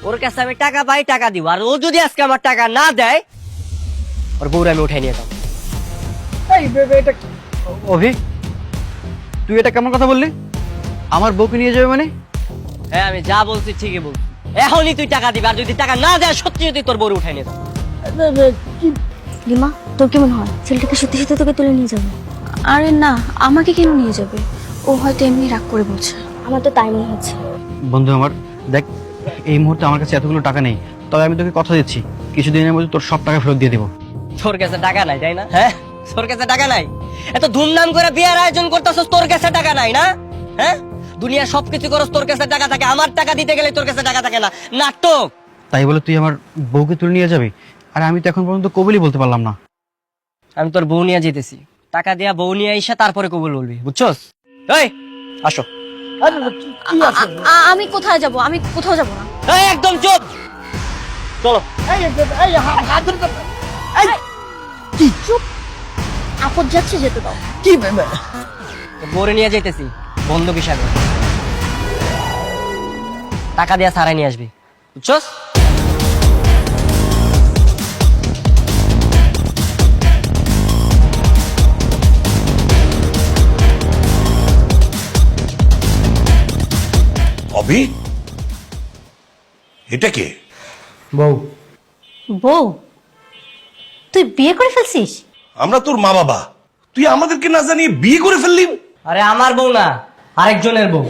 ওর কাছে আমি টাকা পাই, টাকা দিব। আর ও যদি আজকে আমার টাকা না দেয়, ওর বউরে আমি উঠাই নিয়ে যাবো। অভি, তুই এটা কেমন কথা বললি? আমার বউকে নিয়ে যাবে মানে? হ্যাঁ, আমি যা বলছি ঠিকই বলছি। এখনই তুই টাকা দিবি, আর যদি টাকা না দেয় সত্যি যদি তোর বউরে উঠাই নিয়ে যাবো। লিমা, তোর কি মনে হয় ছেলেটাকে সত্যি সত্যি তোকে তুলে নিয়ে যাবে? আরে না, আমাকে কেন নিয়ে যাবে? ও হয়তো এমনি রাগ করে বলছে। আমার তো তাই মনে হচ্ছে। বন্ধু আমার, দেখ এই মুহূর্তে আমার কাছে এতগুলো টাকা নেই, তবে আমি তোকে কথা দিচ্ছি কিছুদিনের মধ্যে তোর সব টাকা ফেরত দিয়ে দিব। তোর কাছে টাকা নাই তাই না? হ্যাঁ, তোর কাছে টাকা নাই? এত ধুমধাম করে বিয়ের আয়োজন করতেছস, তোর কাছে টাকা নাই না? হ্যাঁ, দুনিয়ার সবকিছু করস, তোর কাছে টাকা থাকে। আমার টাকা দিতে গেলে তোর কাছে টাকা থাকে না। নাটক। তাই বলে তুই আমার বউকে তুলে নিয়ে যাবি? আর আমি তো এখন পর্যন্ত কবুলই বলতে পারলাম না। আমি তোর বউ নিয়ে যেতেছি, টাকা দিয়া বউ নিয়ে আইসা তারপরে কবুল বলবি, বুঝছস? এই আসো। আমি কোথায় যাব? আমি কোথাও যাব না। এই একদম চুপ, চলো। চুপ, আপদ যাচ্ছে, যেতে দাও। কি বউরে নিয়ে যেতেছি বন্ধক হিসাবে, টাকা দিয়া সারাই নিয়ে আসবি, বুঝছস? অভি, এটা কে? বউ। বউ? তুই বিয়ে করে ফেলছিস? আমরা তোর মা বাবা, তুই আমাদেরকে না জানিয়ে বিয়ে করে ফেললি? আরে আমার বউ না, আরেকজনের বউ।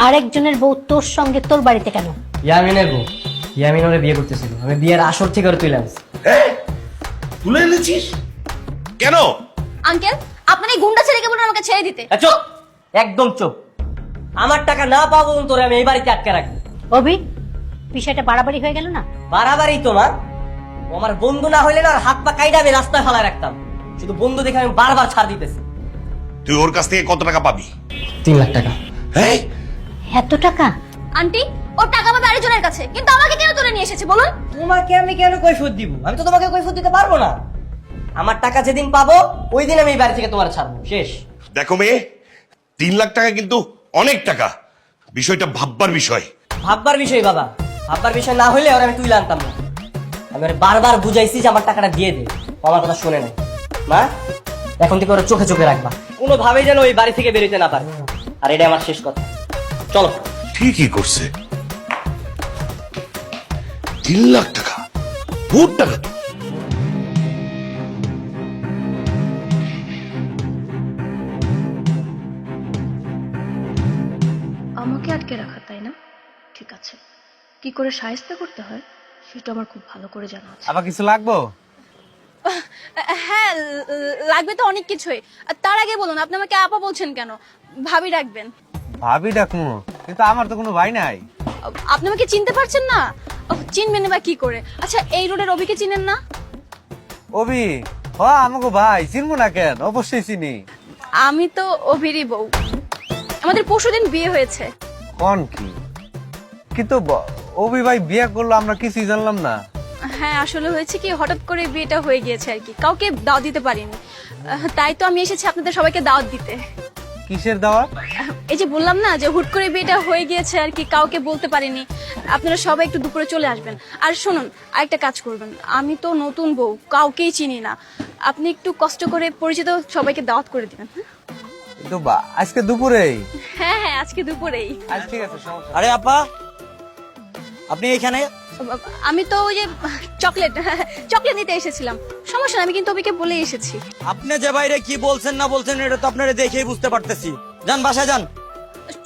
আরেকজনের বউ তোর সঙ্গে তোর বাড়িতে কেন? ইয়ামিনের বউ। ইয়ামিন ওরে বিয়ে করতেছিল, আমি বিয়ের আসর থেকে ওরে তুলে আনছি। হ্যাঁ, তুলে এনেছিস কেন? আঙ্কেল, আপনার এই গুন্ডা ছেলেকে বলুন আমাকে ছেড়ে দিতে। চুপ, একদম চুপ। আমার টাকা না পাবো তোরে আমি এই বাড়িতে আটকে রাখবো। অভি, বিষয়টা বাড়াবাড়ি হয়ে গেল না? বাড়াবাড়ি তোমার? ও আমার বন্ধু না হইলে না, আর হাত পা কাইডা আমি রাস্তায় ফেলায় রাখতাম। শুধু বন্ধু দেখে আমি বারবার ছাড় দিতেছি। তুই ওর কাছ থেকে কত টাকা পাবি? 3 লাখ টাকা। হ্যাঁ, এত টাকা? আন্টি, ওর টাকা পাবে আরেকজনের কাছে, কিন্তু আমাকে কেন তুলে নিয়ে এসেছে বলুন? তোমাকে আমি কেন কৈফিয়ত দিব? আমি তো তোমাকে কৈফিয়ত দিতে পারবো না। আমার টাকা যেদিন পাবো ওই দিন আমি এই বাড়ি থেকে তোমার ছাড়বো, শেষ। দেখো মেয়ে, 3 লাখ টাকা কিন্তু অনেক টাকা, বিষয়টা ভাববার বিষয়। ভাববার বিষয় বাবা, ভাববার বিষয় না হইলে ওরা আমি তুই আনতাম না। আমি ওরে বারবার বুঝাইছি যে আমার টাকাটা দিয়ে দে, ও আমার কথা শুনে নাই। মা, এখন থেকে ওরা চোখে চোখে রাখবা, কোনোভাবেই যেন ওই বাড়ি থেকে বেরোতে না পারে। আর এটা আমার শেষ কথা, চলো। ঠিকই করছে, 3 লাখ টাকা বহুত টাকা তো। আমাকে আটকে রাখা, তাই না? ঠিক আছে, কি করে সাহায্য করতে হয় সেটা আমার খুব ভালো করে জানা আছে। আবার কিছু লাগবো? হ্যাঁ, লাগবে তো অনেক কিছুই। তার আগে বলুন, আপনি আমাকে আপা বলছেন কেন? ভাবি রাখবেন। ভাবি ডাকমু, কিন্তু আমার তো কোনো ভাই নাই। আপনি আমাকে চিনতে পারছেন না? চিনবেন বা কি করে? আচ্ছা, এই রোডের অভিকে চিনেন না? অভি? হ, আমাকে ভাই, চিনবো না কেন? অবশ্যই চিনি। আমি তো অভিরই বউ। আমাদের পরশুদিন বিয়ে হয়েছে। কোন কি? কিন্তু অভি ভাই বিয়ে করলো, আমরা কিছুই জানলাম না। হ্যাঁ, আসলে হয়েছে কি, হঠাৎ করে বিয়েটা হয়ে গিয়েছে আর কি, কাউকে দাওয়াত দিতে পারিনি। তাই তো আমি এসেছি আপনাদের সবাইকে দাওয়াত দিতে। কিসের দাওয়াত? এই যে বললাম না যে হুট করে বিয়েটা হয়ে গিয়েছে আর কি, কাউকে বলতে পারিনি। আপনারা সবাই একটু দুপুরে চলে আসবেন। আর শুনুন, আরেকটা কাজ করবেন, আমি তো নতুন বউ, কাউকেই চিনি না। আপনি একটু কষ্ট করে পরিচিত সবাইকে দাওয়াত করে দিবেন। কিন্তু আজকে দুপুরেই? হ্যাঁ হ্যাঁ, আজকে দুপুরেই। আজ ঠিক আছে, সমস্যা। আরে আপা, আপনি এখানে? আমি তো ওই যে চকলেট চকলেট নিতে এসেছিলাম। সমস্যা না, আমি কিন্তু ওকে বলে এসেছি। আপনি যে বাইরে কি বলছেন না বলছেন এটা তো আপনারা দেখেই বুঝতে পারতেছি। যান, বাসায় যান।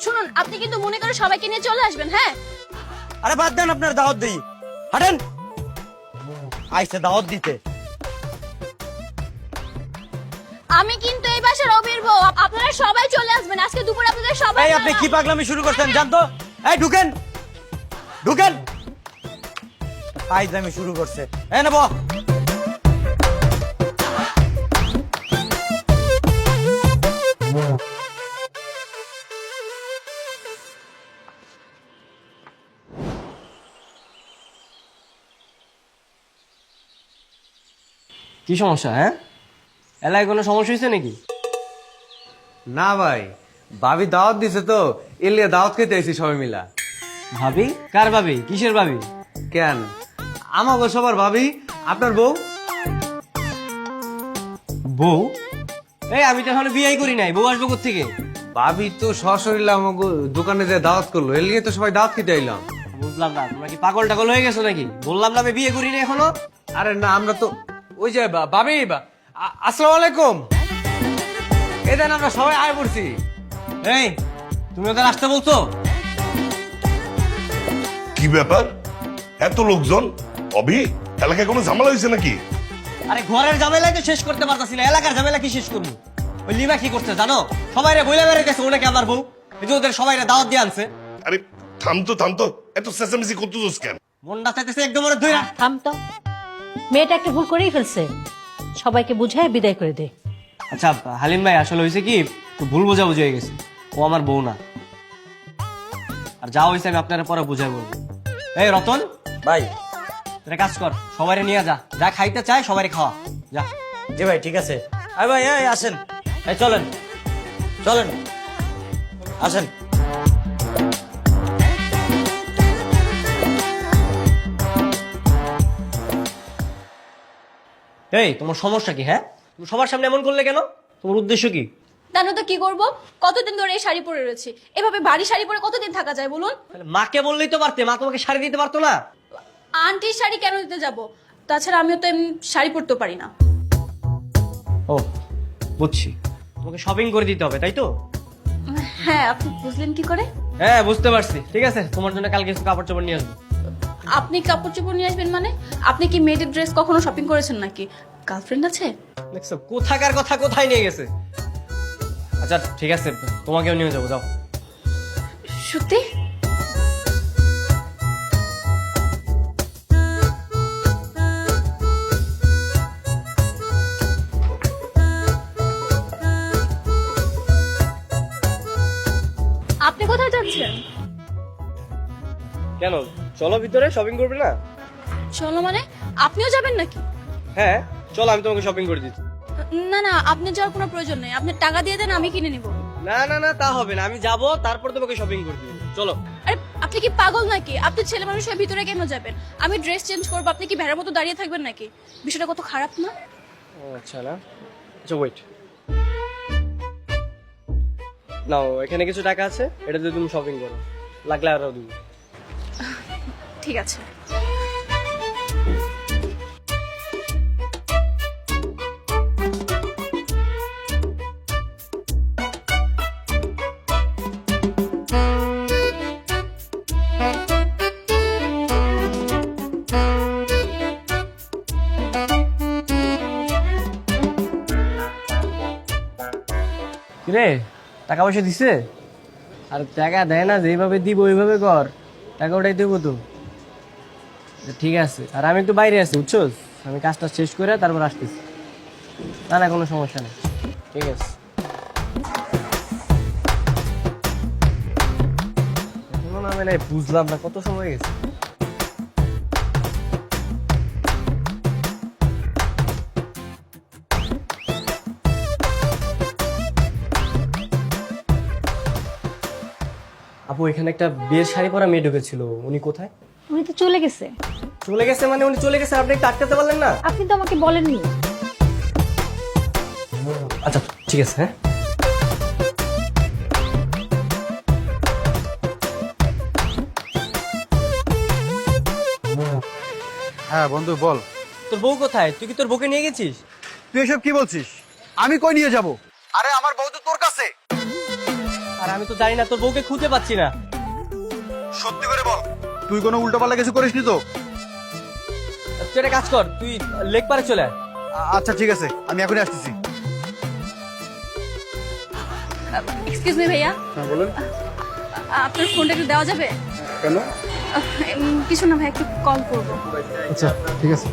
শুনুন, আপনি কিন্তু মনে করে সবাইকে নিয়ে চলে আসবেন। হ্যাঁ, আরে বাদ দেন, আপনার দাওয়াত দিই। হাঁটেন, আইসে দাওয়াত দিতে। আমি কিন্তু এই বাসার অবির বউ। আপনারা সবাই চলে আসবেন আজকে দুপুরে, আপনাদের সবাই। এই আপনি কি পাগলামি শুরু করছেন? জান তো, এই ঢুকেন ঢুকেন। পাইজলামি শুরু করছে। এই নেব। কি সমস্যা? হ্যাঁ, এলাকায় কোনো সমস্যা হয়েছে নাকি? না ভাই, ভাবি দাওয়াত দিছে তো, এলিয়া দাওয়াত খেতে আইছি সবাই মিলা। ভাবি? কার ভাবি? কিসের ভাবি? কেন আমাকে সবার ভাবি আপনার বউ? বউ? এই আমি তো এখনো বিয়েই করি নাই, বউ আসবো কোত্থেকে? ভাবি তো সশরীরে আমাকে দোকানে যে দাওয়াত করলো এর লিগে তো সবাই দাওয়াত খেতে আইলাম। বুঝলাম না, তোমরা কি পাগল টাগল হয়ে গেছো নাকি? বললাম না আমি বিয়ে করি না এখনো। আরে না আমরা তো ওই যে ভাবি আসসালামু আলাইকুম, এই দেন আমরা সবাই আয় পড়ছি। এই তুমি ওদের আসতে বলছো? কি ব্যাপার, এত লোকজন? অভি, এলাকায় কোনো ঝামেলা হয়েছে নাকি? আরে ঘরের ঝামেলাই তো শেষ করতে পারতাছি না, এলাকার ঝামেলা কি শেষ করবো? ওই লিমা কি করছে জানো? সবাই রে বইলা বেড়ে গেছে ওনাকে আমার বউ, এই যে ওদের সবাই দাওয়াত দিয়ে আনছে। আরে থাম তো, এত চেঁচামেচি করতেছিস কেন? মনটা চাইতেছে একদম ওরা ধুইরা। থাম তো, মেয়েটা একটা ভুল করেই ফেলছে, সবাইকে বুঝায় বিদায় করে দে। আচ্ছা হালিম ভাই, আসলে হয়েছে কি, একটু ভুল বোঝাবুঝি হয়ে গেছে, ও আমার বউ না। আর যা হয়েছে আমি আপনারা পরে বুঝাই বলবো। এই রতন ভাই। একটা কাজ কর, সবাই নিয়ে যা, যা খাইতে চায় সবাই খাওয়া যা। জি ভাই, ঠিক আছে। আরে ভাই, এই আসেন, এই চলেন। চলেন, আসেন। এই তোমার সমস্যা কি? হ্যাঁ, তুমি সবার সামনে এমন করলে কেন? তোমার উদ্দেশ্য কি? জানো তো কি করবো, কতদিন ধরে এই শাড়ি পরে রয়েছি, এভাবে ভারী শাড়ি পরে কতদিন থাকা যায় বলুন? তাহলে মাকে বললেই তো পারতে, মা তোমাকে শাড়ি দিতে পারতো না? আন্টির শাড়ি কেন দিতে যাব? তাছাড়া আমিও তো এমনি শাড়ি পরতে পারি না। ও বুঝছি, তোমাকে শপিং করে দিতে হবে তাই তো? হ্যাঁ, আপনি বুঝলেন কি করে? হ্যাঁ বুঝতে পারছি, ঠিক আছে, তোমার জন্য কালকে কিছু কাপড় চোপড় নিয়ে আসবো। আপনি কাপড় চোপড় নিয়ে আসবেন মানে? আপনি কি মেয়েদের ড্রেস কখনো শপিং করেছেন নাকি? গার্লফ্রেন্ড আছে? দেখছো কোথাকার কথা কোথায় নিয়ে গেছে। আচ্ছা ঠিক আছে, তোমাকেও নিয়ে যাবো, যাও। সত্যি? আপনি কোথায় যাচ্ছেন? কেন, চলো ভিতরে, শপিং করবে না? চলো মানে আপনিও যাবেন নাকি? হ্যাঁ চলো, আমি তোমাকে শপিং করে দিচ্ছি। না না, আপনি যাওয়ার কোনো প্রয়োজন নেই, আপনি টাকা দিয়ে দেন, আমি কিনে নিব। না না না, তা হবে না, আমি যাবো তারপর তোমাকে শপিং করে দিবো, চলো। আরে আপনি কি পাগল নাকি? আপনি ছেলে মানুষের ভিতরে কেন যাবেন? আমি ড্রেস চেঞ্জ করবো, আপনি কি ভেড়ার মতো দাঁড়িয়ে থাকবেন নাকি? বিষয়টা কত খারাপ না? আচ্ছা না, আচ্ছা ওয়েট, নাও এখানে কিছু টাকা আছে, এটা দিয়ে তুমি শপিং করো, লাগলে আরো দিব। ঠিক আছে। কিরে, টাকা পয়সা দিছে? আর টাকা দেয় না, যেভাবে দিব ওইভাবে কর, টাকা ওটাই দেবো তো। ঠিক আছে, আর আমি তো বাইরে আছি বুঝছোস, আমি কাজটা শেষ করে তারপর আসতেছি। না না, কোনো সমস্যা নেই, ঠিক আছে। আমি বুঝলাম না, কত সময় গেছে। আপু, এখানে একটা বিয়ের শাড়ি পরা মেয়ে ঢুকেছিল, উনি কোথায়? উনি তো চলে গেছে। চলে গেছে মানে? উনি চলে গেছে, আপনি একটু আটকাতে পারলেন না? আপনি তো আমাকে বলেননি। আচ্ছা ঠিক আছে। হ্যাঁ হ্যাঁ বন্ধু বল। তোর বউ কোথায়? তুই কি তোর বউকে নিয়ে গেছিস? তুই এসব কি বলছিস? আমি কই নিয়ে যাব? আরে আমার বউ তো তোর কাছে। আর আমি তো জানি না, তোর বউকে খুঁজে পাচ্ছি না। সত্যি করে বল, তুই কোনো উল্টোপাল্টা কিছু করিসনি তো? তুই একটা কাজ কর, তুই লেক পারে চলে আয়। আচ্ছা ঠিক আছে, আমি এখনই আসতেছি। এক্সকিউজ মি ভাইয়া, হ্যাঁ বলুন। আপনার ফোনটা একটু দেওয়া যাবে? কেন? কিছু না ভাই, একটু কল করবো। আচ্ছা ঠিক আছে।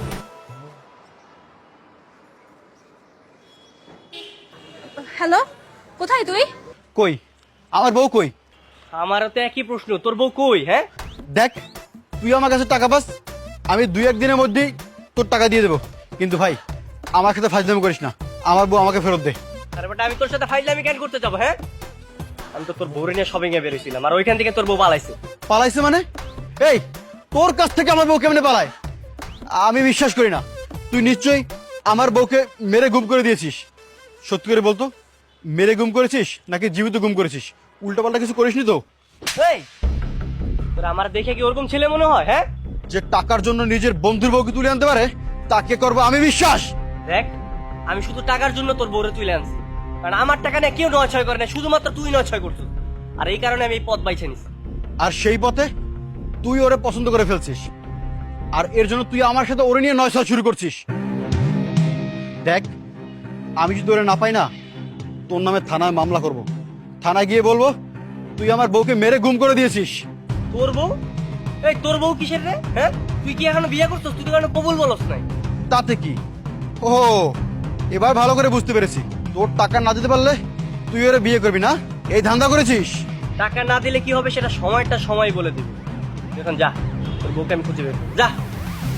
হ্যালো, কোথায় তুই? কই আমার বউ কই? আমারও তো একই প্রশ্ন, তোর বউ কই? হ্যাঁ দেখ, তুই আমার কাছে টাকা পাস, আমি 2-1 দিনের মধ্যেই তোর টাকা দিয়ে দেবো, কিন্তু ভাই আমার সাথে ফাজলামি করিস না, আমার বউ আমাকে ফেরত দে। আরে বেটা, আমি তোর সাথে ফাইজলামি কেন করতে যাবো? হ্যাঁ, আমি তো তোর বউরে নিয়ে শপিং এ বেরোইছিলাম আর ওইখান থেকে তোর বউ পালাইছে। পালাইছে মানে? এই তোর কাছ থেকে আমার বউ কেমনে পালায়? আমি বিশ্বাস করি না। তুই নিশ্চয়ই আমার বউকে মেরে গুম করে দিয়েছিস। সত্যি করে বলতো, মেরে গুম করেছিস নাকি জীবিত গুম করেছিস? উল্টাপাল্টা কিছু করিসনি তো? এই তোর আমার দেখে কি ওরকম ছেলে মনে হয়? হ্যাঁ, যে টাকার জন্য নিজের বন্ধুর বউকে তুলে আনতে পারে তাকে করবো আমি বিশ্বাস। দেখ আমি শুধু টাকার জন্য তোর বউরে তুলে আনছি, কারণ আমার টাকা নিয়ে কেউ নয় ছয় করে না, শুধুমাত্র তুই নয় ছয় করছিস। আর এই কারণে আমি এই পথ বাইছে নিছি। আর সেই পথে তুই ওরে পছন্দ করে ফেলছিস, আর এর জন্য তুই আমার সাথে ওরে নিয়ে নয় শুরু করছিস। দেখ আমি যদি ওরে না পাই না, তোর নামে থানায় মামলা করব। থানায় গিয়ে বলবো তুই আমার বউকে মেরে গুম করে দিয়েছিস। তোর বউ? এই তোর বউ কিসের রে? হ্যাঁ, তুই কি এখনো বিয়ে করছিস? তুই তো এখনো কবুল বলস নাই। তাতে কি? ও এবার ভালো করে বুঝতে পেরেছি, তোর টাকা না দিতে পারলে তুই ওরে বিয়ে করবি না, এই ধান্দা করেছিস। টাকা না দিলে কি হবে সেটা সময়টা সময় বলে দিবে। এখন যা, তোর বউকে আমি খুঁজে বের করব। যা।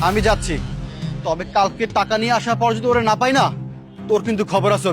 আমি যাচ্ছি, তবে কালকে টাকা নিয়ে আসার পর যদি ওরে না পাই না, তোর কিন্তু খবর আছে।